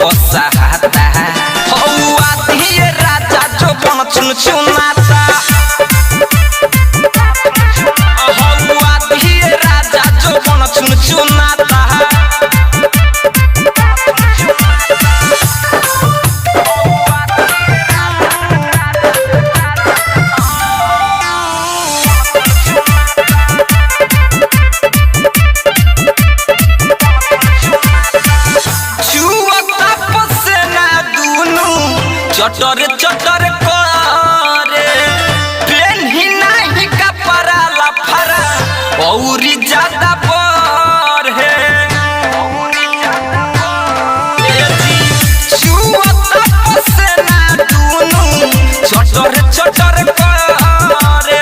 सहाता हौआ दिए राजा जो बन चुन चुनाता हौआ दिए राजा जो बन चुन चुनाता चटर चटर करे पेन्ही नहीं कपड़ा लफरा औरी ज्यादा पर है चटर चटर करे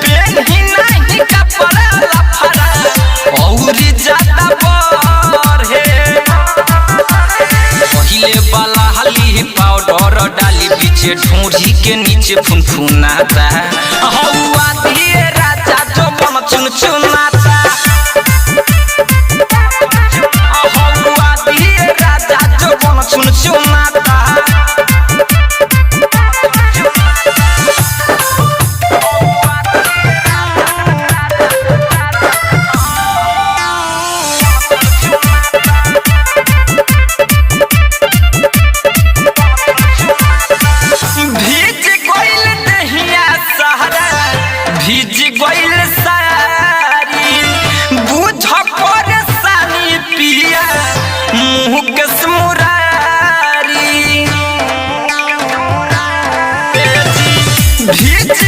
पेन्ही नहीं कपड़ा लफरा औरी ज्यादा पर है पहिले वाला हली पाउडर डाली पीछे ढूंढी के नीचे फुनफुनाता हौआ दिए राजा जो बन चुन चुनाता हौआ दिए राजा जो बन चुन चुनाता भीज गइल सारी बुझ परेशानी पिया मुँह के मुरारी भीज